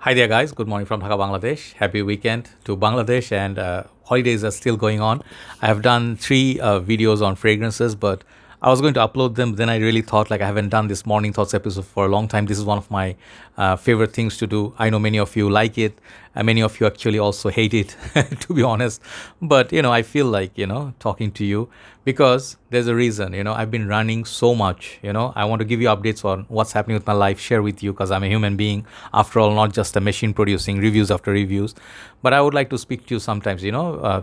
Hi there, guys. Good morning from Dhaka, Bangladesh. Happy weekend to Bangladesh, and holidays are still going on. I have done three videos on fragrances, but I was going to upload them. Then I really thought like I haven't done this morning thoughts episode for a long time. This is one of my favorite things to do. I know many of you like it, and many of you actually also hate it, to be honest. But I feel like talking to you because there's a reason. I've been running so much. I want to give you updates on what's happening with my life, share with you because I'm a human being after all, not just a machine producing reviews after reviews. But I would like to speak to you sometimes,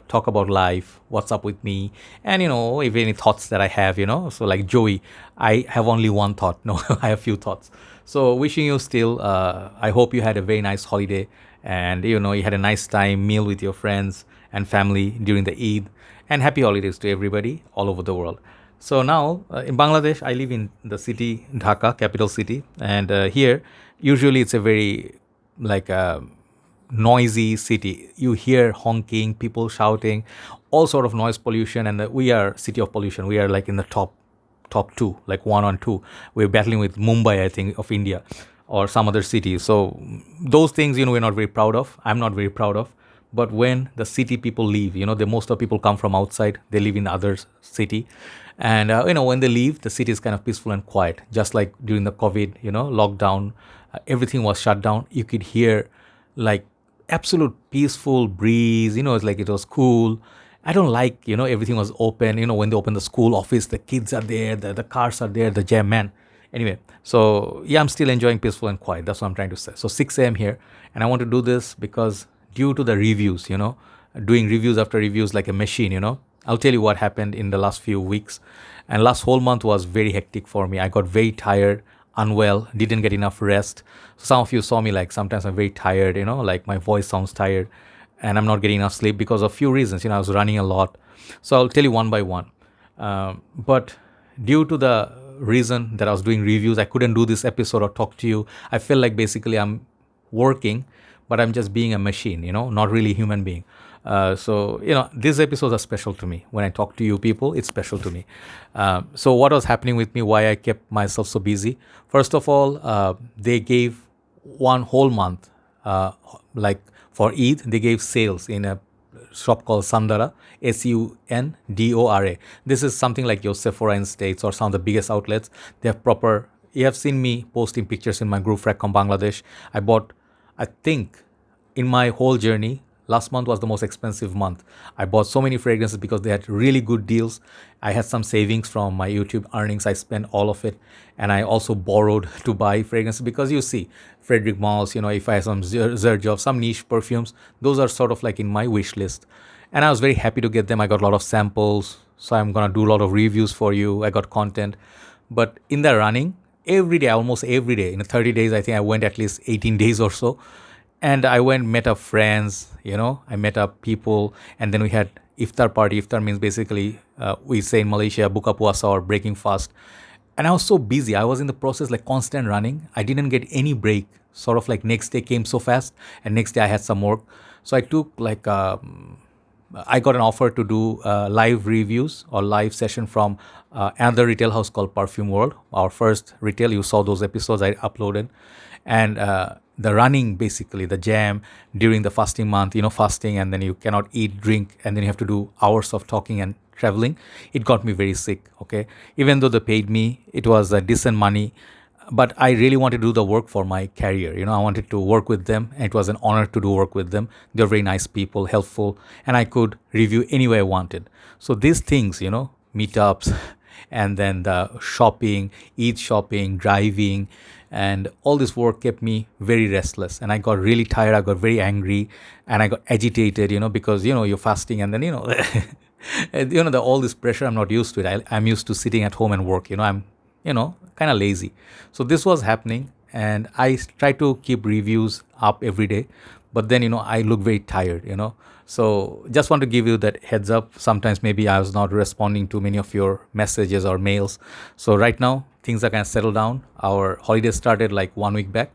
talk about life, what's up with me, and if any thoughts that I have, so like Joey, I have only one thought. No, I have few thoughts. So wishing you still, I hope you had a very nice holiday, and you had a nice time meal with your friends and family during the Eid, and happy holidays to everybody all over the world. So now in Bangladesh, I live in the city Dhaka, capital city, and here usually it's a very like noisy city. You hear honking, people shouting, all sort of noise pollution, and we are city of pollution. We are like in the top two, like one on two. We're battling with Mumbai, I think, of India, or some other city. So those things, we're not very proud of. I'm not very proud of. But when the city people leave, the most of people come from outside. They live in other city, and when they leave, the city is kind of peaceful and quiet. Just like during the COVID, lockdown, everything was shut down. You could hear like absolute peaceful breeze. It's like it was cool. I don't like, everything was open. When they open the school office, the kids are there, the cars are there, the jam, man. Anyway, so yeah, I'm still enjoying peaceful and quiet. That's what I'm trying to say. So 6 a.m. here, and I want to do this because due to the reviews, doing reviews after reviews like a machine, I'll tell you what happened in the last few weeks. And last whole month was very hectic for me. I got very tired, unwell, didn't get enough rest. So some of you saw me like sometimes I'm very tired, like my voice sounds tired and I'm not getting enough sleep because of few reasons. I was running a lot. So I'll tell you one by one. But due to the reason that I was doing reviews, I couldn't do this episode or talk to you. I feel like basically I'm working, but I'm just being a machine, not really a human being. So, these episodes are special to me. When I talk to you people, it's special to me. So, what was happening with me, why I kept myself so busy? First of all, they gave one whole month, like for Eid, they gave sales in a shop called Sundara, Sundora. This is something like your Sephora in States or some of the biggest outlets. They have proper, you have seen me posting pictures in my group Fragcomm Bangladesh. I bought, I think, in my whole journey, last month was the most expensive month. I bought so many fragrances because they had really good deals. I had some savings from my YouTube earnings. I spent all of it. And I also borrowed to buy fragrances because you see, Frederick Malls, if I have some Zerjoff, some niche perfumes, those are sort of like in my wish list. And I was very happy to get them. I got a lot of samples. So I'm going to do a lot of reviews for you. I got content. But in the running, every day, almost every day, in 30 days, I think I went at least 18 days or so. And I went, met up friends, I met up people. And then we had iftar party. Iftar means basically, we say in Malaysia, buka puasa or breaking fast. And I was so busy. I was in the process, like constant running. I didn't get any break. Sort of like next day came so fast. And next day I had some work. So I took like, I got an offer to do live reviews or live session from another retail house called Perfume World. Our first retail, you saw those episodes I uploaded. And the running, basically, the jam during the fasting month, fasting, and then you cannot eat, drink, and then you have to do hours of talking and traveling. It got me very sick, okay? Even though they paid me, it was decent money, but I really wanted to do the work for my career. I wanted to work with them, and it was an honor to do work with them. They're very nice people, helpful, and I could review any way I wanted. So these things, meetups, and then the shopping, eat shopping, driving, and all this work kept me very restless. And I got really tired. I got very angry, and I got agitated, because you're fasting, and then all this pressure. I'm not used to it. I'm used to sitting at home and work. I'm kind of lazy. So this was happening, and I try to keep reviews up every day, but then I look very tired. So just want to give you that heads up. Sometimes maybe I was not responding to many of your messages or mails. So right now things are kind of settled down. Our holiday started like 1 week back,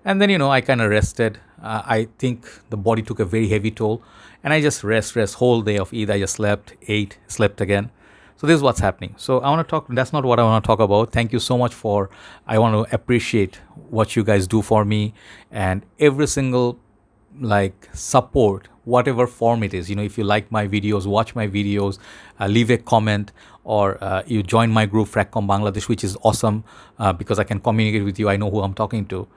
and then I kind of rested. I think the body took a very heavy toll, and I just rest whole day of Eid. I just slept, ate, slept again. So this is what's happening. So I want to talk. That's not what I want to talk about. Thank you so much for. I want to appreciate what you guys do for me, and every single like support, whatever form it is. If you like my videos, watch my videos, leave a comment, or you join my group Fragcomm Bangladesh, which is awesome because I can communicate with you. I know who I'm talking to.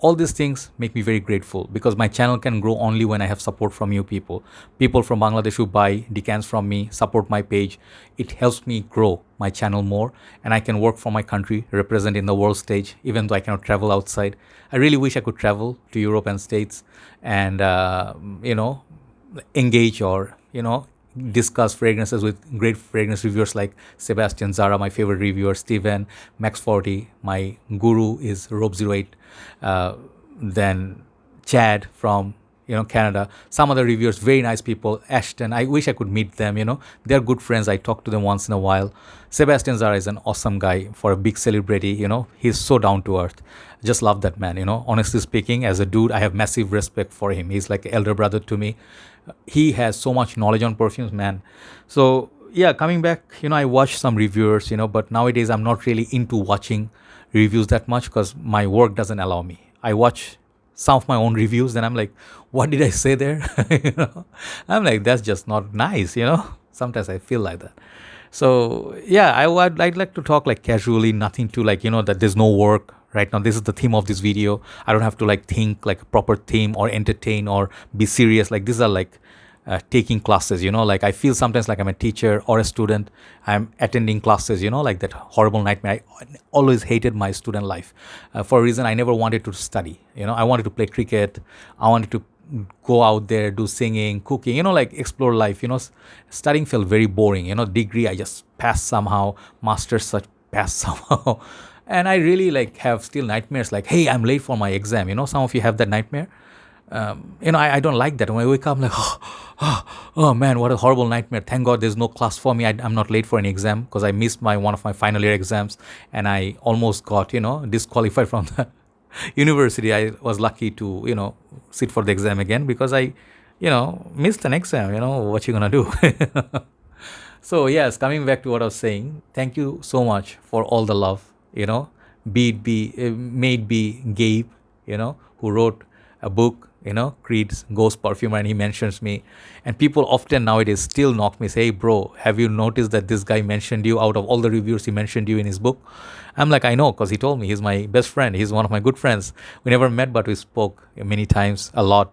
All these things make me very grateful because my channel can grow only when I have support from you people. People from Bangladesh who buy decants from me, support my page. It helps me grow my channel more, and I can work for my country, represent in the world stage, even though I cannot travel outside. I really wish I could travel to Europe and States and, engage or, discuss fragrances with great fragrance reviewers like Sebastian Zara, my favorite reviewer, Steven, Max 40, my guru is Rob08, then Chad from Canada, some other reviewers, very nice people, Ashton, I wish I could meet them. They're good friends, I talk to them once in a while. Sebastian Zara is an awesome guy for a big celebrity. He's so down to earth. Just love that man. Honestly speaking, as a dude, I have massive respect for him. He's like an elder brother to me. He has so much knowledge on perfumes, man. So yeah, coming back, I watch some reviewers, but nowadays I'm not really into watching reviews that much because my work doesn't allow me. I watch some of my own reviews and I'm like, what did I say there? I'm like, that's just not nice. Sometimes I feel like that. So yeah, I'd like to talk like casually, nothing to like, that there's no work right now. This is the theme of this video. I don't have to like think like a proper theme or entertain or be serious. Like these are like taking classes, like I feel sometimes like I'm a teacher or a student. I'm attending classes, like that horrible nightmare. I always hated my student life for a reason. I never wanted to study. I wanted to play cricket. I wanted to go out there, do singing, cooking, like explore life. Studying felt very boring. Degree I just passed somehow, master's such passed somehow. And I really like have still nightmares like, hey, I'm late for my exam. Some of you have that nightmare. I don't like that. When I wake up, I'm like, oh man, what a horrible nightmare. Thank God there's no class for me. I'm not late for an exam because I missed one of my final year exams and I almost got, disqualified from the university. I was lucky to, sit for the exam again because I, missed an exam. What you gonna do? So yes, coming back to what I was saying, thank you so much for all the love, Made be Gabe, who wrote a book, Creed's Ghost Perfumer, and he mentions me. And people often nowadays still knock me, say, hey, bro, have you noticed that this guy mentioned you out of all the reviews? He mentioned you in his book. I'm like, I know, because he told me. He's my best friend. He's one of my good friends. We never met, but we spoke many times, a lot.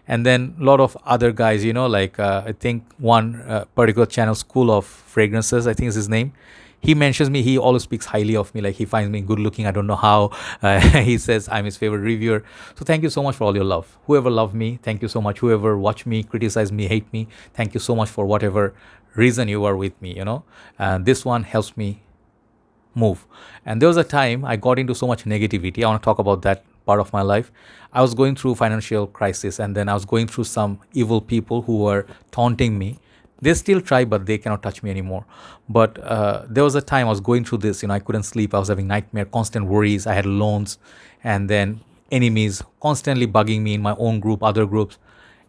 And then a lot of other guys, like I think one particular channel, School of Fragrances, I think is his name. He mentions me. He always speaks highly of me. Like he finds me good looking. I don't know how. He says I'm his favorite reviewer. So thank you so much for all your love. Whoever loved me, thank you so much. Whoever watched me, criticized me, hate me, thank you so much for whatever reason you are with me. And this one helps me move. And there was a time I got into so much negativity. I want to talk about that part of my life. I was going through financial crisis, and then I was going through some evil people who were taunting me. They still try, but they cannot touch me anymore. But there was a time I was going through this. I couldn't sleep. I was having nightmare, constant worries. I had loans, and then enemies constantly bugging me in my own group, other groups.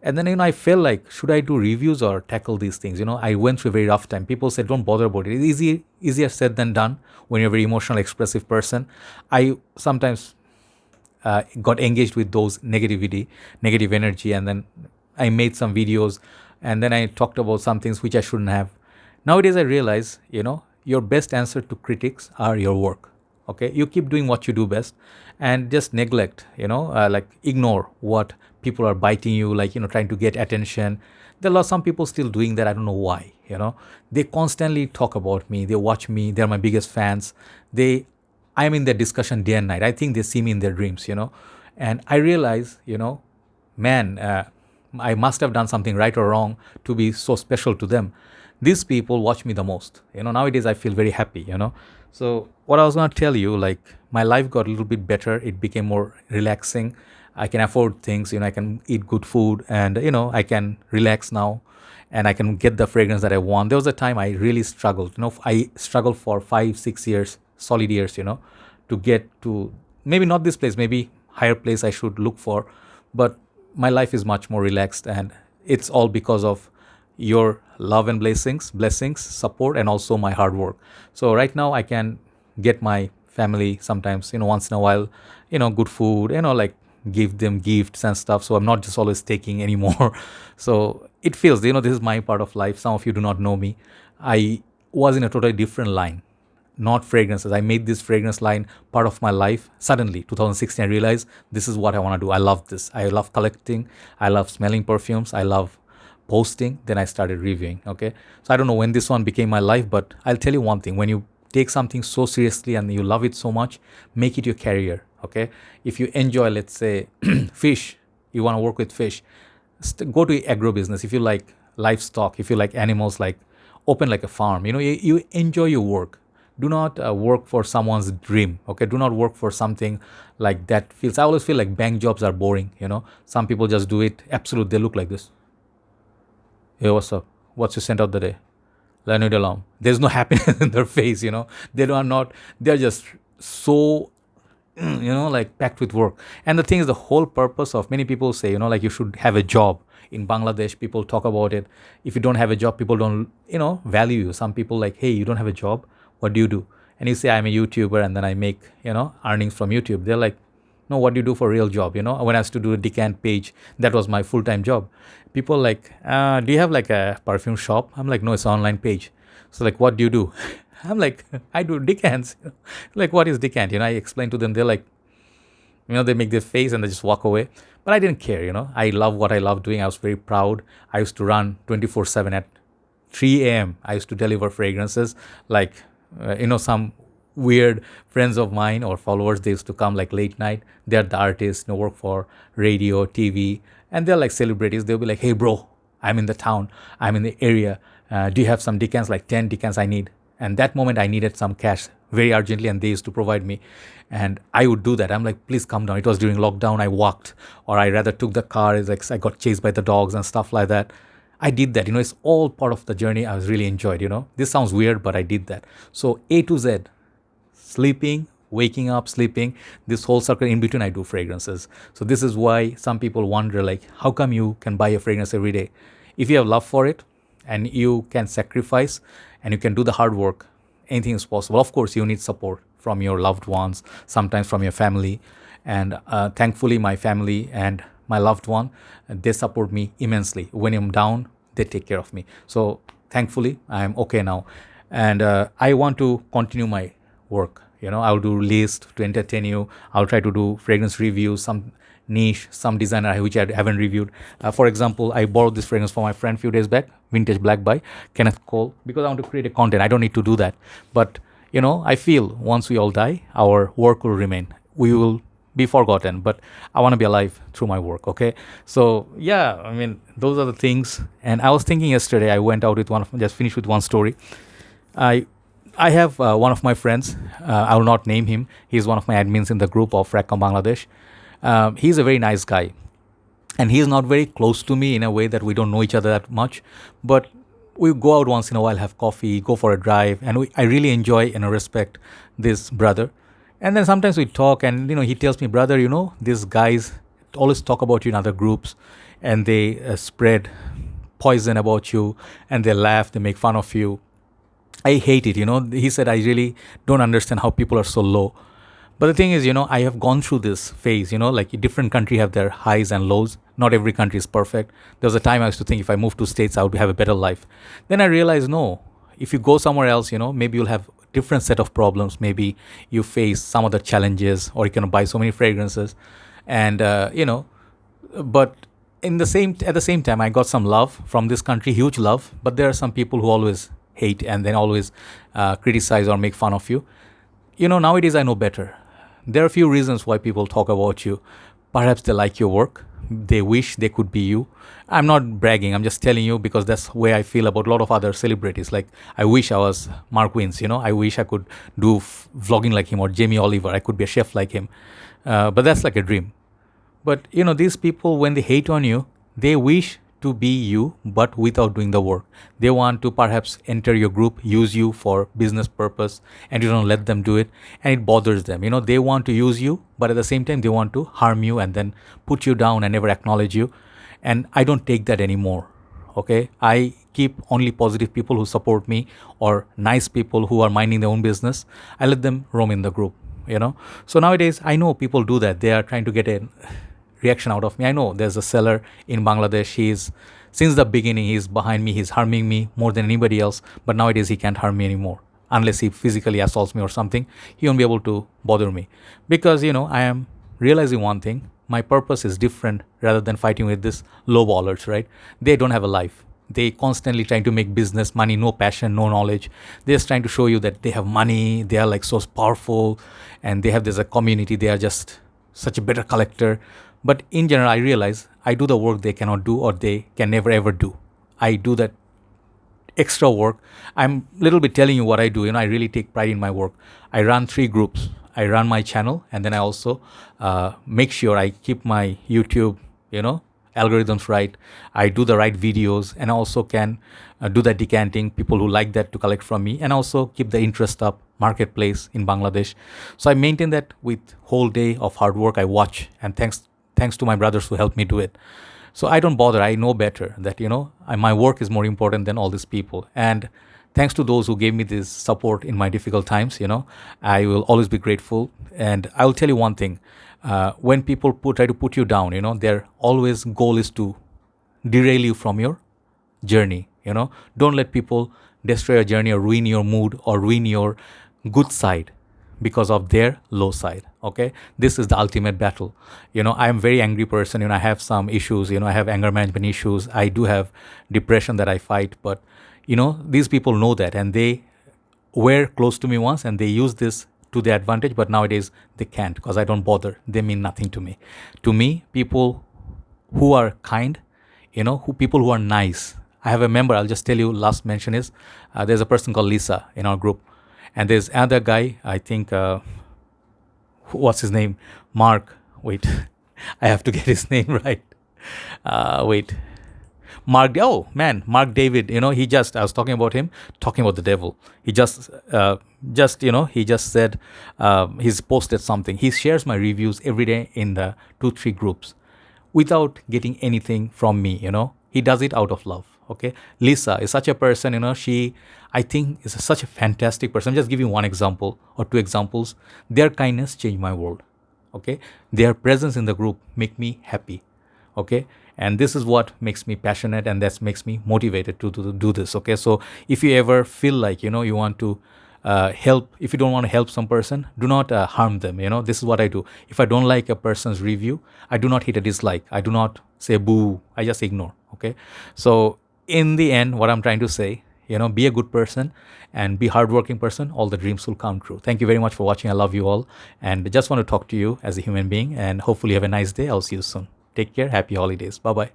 And then, I felt like, should I do reviews or tackle these things? I went through a very rough time. People said, don't bother about it. It's easier said than done when you're a very emotional, expressive person. I sometimes got engaged with those negative energy. And then I made some videos and then I talked about some things which I shouldn't have. Nowadays, I realize, your best answer to critics are your work. Okay, you keep doing what you do best and just neglect, like ignore what people are biting you, like, trying to get attention. There are some people still doing that. I don't know why, they constantly talk about me. They watch me. They're my biggest fans. I'm in their discussion day and night. I think they see me in their dreams, and I realize, man, I must have done something right or wrong to be so special to them. These people watch me the most. Nowadays I feel very happy, So what I was going to tell you, like my life got a little bit better. It became more relaxing. I can afford things, I can eat good food and, I can relax now and I can get the fragrance that I want. There was a time I really struggled, I struggled for 5-6 years, solid years, to get to maybe not this place, maybe higher place I should look for. But my life is much more relaxed and it's all because of your love and blessings, support, and also my hard work. So right now I can get my family sometimes, once in a while, good food, like give them gifts and stuff. So I'm not just always taking anymore. So it feels, this is my part of life. Some of you do not know me. I was in a totally different line, not fragrances. I made this fragrance line part of my life. Suddenly, 2016, I realized this is what I want to do. I love this. I love collecting. I love smelling perfumes. I love posting. Then I started reviewing. Okay. So I don't know when this one became my life, but I'll tell you one thing. When you take something so seriously and you love it so much, make it your career. Okay. If you enjoy, let's say, fish, you want to work with fish, go to agro business. If you like livestock, if you like animals, like open like a farm. You enjoy your work. Do not work for someone's dream. Okay, do not work for something like that feels. I always feel like bank jobs are boring. Some people just do it absolute. They look like this. Hey, what's up? What's your scent of the day? Leonid alarm. There's no happiness in their face. They are not. They're just so like packed with work. And the thing is, the whole purpose of many people say, like you should have a job. In Bangladesh, people talk about it. If you don't have a job, people don't, value you. Some people like, hey, you don't have a job. What do you do? And you say, I'm a YouTuber and then I make, earnings from YouTube. They're like, no, what do you do for a real job? When I used to do a Decant page, that was my full-time job. People like, do you have like a perfume shop? I'm like, no, it's an online page. So like, what do you do? I'm like, I do decants. Like, what is decant? I explain to them. They're like, they make their face and they just walk away. But I didn't care. I love what I love doing. I was very proud. I used to run 24/7 at 3 a.m. I used to deliver fragrances. Like, some weird friends of mine or followers, they used to come like late night. They're the artists, work for radio, TV, and they're like celebrities. They'll be like, hey, bro, I'm in the town. I'm in the area. Do you have some decants, like 10 decants I need? And that moment I needed some cash very urgently and they used to provide me. And I would do that. I'm like, please come down. It was during lockdown. I walked or I rather took the car. It's like I got chased by the dogs and stuff like that. I did that. It's all part of the journey. I was really enjoyed. This sounds weird, but I did that. So A to Z, sleeping, waking up, sleeping, this whole circle in between, I do fragrances. So this is why some people wonder, like, how come you can buy a fragrance every day? If you have love for it and you can sacrifice and you can do the hard work, anything is possible. Of course, you need support from your loved ones, sometimes from your family. And thankfully, my family and my loved one, they support me immensely. When I'm down, they take care of me. So thankfully, I'm okay now. And I want to continue my work. I'll do list to entertain you. I'll try to do fragrance reviews, some niche, some designer which I haven't reviewed. For example, I borrowed this fragrance from my friend a few days back, Vintage Black by Kenneth Cole, because I want to create a content. I don't need to do that. But, I feel once we all die, our work will remain. We will be forgotten, but I want to be alive through my work. Okay. So yeah, those are the things. And I was thinking yesterday, I went out with just finished with one story. I I have one of my friends. I will not name him. He's one of my admins in the group of Fragcomm Bangladesh. He's a very nice guy, and he's not very close to me in a way that we don't know each other that much. But we go out once in a while, have coffee, go for a drive, and I really enjoy and respect this brother. And then sometimes we talk, and he tells me, brother, these guys always talk about you in other groups, and they spread poison about you, and they laugh, they make fun of you. I hate it. He said, I really don't understand how people are so low. But the thing is, I have gone through this phase, like a different country have their highs and lows. Not every country is perfect. There was a time I used to think if I moved to States, I would have a better life. Then I realized, no, if you go somewhere else, maybe you'll have different set of problems. Maybe you face some other challenges, or you can buy so many fragrances. And, but at the same time, I got some love from this country, huge love. But there are some people who always hate and then always criticize or make fun of you. Nowadays I know better. There are a few reasons why people talk about you. Perhaps they like your work. They wish they could be you. I'm not bragging. I'm just telling you because that's the way I feel about a lot of other celebrities. Like, I wish I was Mark Wins. I wish I could do vlogging like him, or Jamie Oliver. I could be a chef like him. But that's like a dream. But, these people, when they hate on you, they wish to be you, but without doing the work. They want to perhaps enter your group, use you for business purpose, and you don't let them do it, and it bothers them. They want to use you, but at the same time, they want to harm you and then put you down and never acknowledge you. And I don't take that anymore. Okay, I keep only positive people who support me, or nice people who are minding their own business. I let them roam in the group, you know. So nowadays I know people do that. They are trying to get a reaction out of me. I know there's a seller in Bangladesh. He's since the beginning he's behind me. He's harming me more than anybody else. But nowadays he can't harm me anymore unless he physically assaults me or something. He won't be able to bother me because I am realizing one thing. My purpose is different rather than fighting with this low ballers. Right? They don't have a life. They constantly trying to make business, money, no passion, no knowledge. They're just trying to show you that they have money. They are like so powerful, and they have this a community. They are just such a better collector. But in general, I realize I do the work they cannot do or they can never ever do. I do that extra work. I'm a little bit telling you what I do. I really take pride in my work. I run 3 groups. I run my channel, and then I also make sure I keep my YouTube, algorithms right. I do the right videos, and also can do the decanting. People who like that to collect from me, and also keep the interest up marketplace in Bangladesh. So I maintain that with whole day of hard work. I watch, and thanks to my brothers who helped me do it. So I don't bother. I know better that my work is more important than all these people. And thanks to those who gave me this support in my difficult times, I will always be grateful. And I will tell you one thing: when people try to put you down, their always goal is to derail you from your journey. Don't let people destroy your journey or ruin your mood or ruin your good side because of their low side. Okay, this is the ultimate battle. I am very angry person. I have some issues. I have anger management issues. I do have depression that I fight. But these people know that, and they were close to me once, and they use this to their advantage. But nowadays they can't, because I don't bother. They mean nothing to me. To me, people who are kind, people who are nice. I have a member. I'll just tell you. Last mention is there's a person called Lisa in our group, and there's another guy. I think what's his name? Mark. Wait, I have to get his name right. Wait. Mark, oh man, Mark David, I was talking about him, talking about the devil. He he just said, he's posted something. He shares my reviews every day in the 2, 3 groups without getting anything from me, He does it out of love, okay? Lisa is such a person, she, I think, is such a fantastic person. I'm just giving one example or 2 examples. Their kindness changed my world, okay? Their presence in the group make me happy, okay? And this is what makes me passionate, and that makes me motivated to do this, okay? So if you ever feel like, you want to help, if you don't want to help some person, do not harm them, This is what I do. If I don't like a person's review, I do not hit a dislike. I do not say boo. I just ignore, okay? So in the end, what I'm trying to say, be a good person and be hardworking person. All the dreams will come true. Thank you very much for watching. I love you all, and just want to talk to you as a human being, and hopefully you have a nice day. I'll see you soon. Take care. Happy holidays. Bye-bye.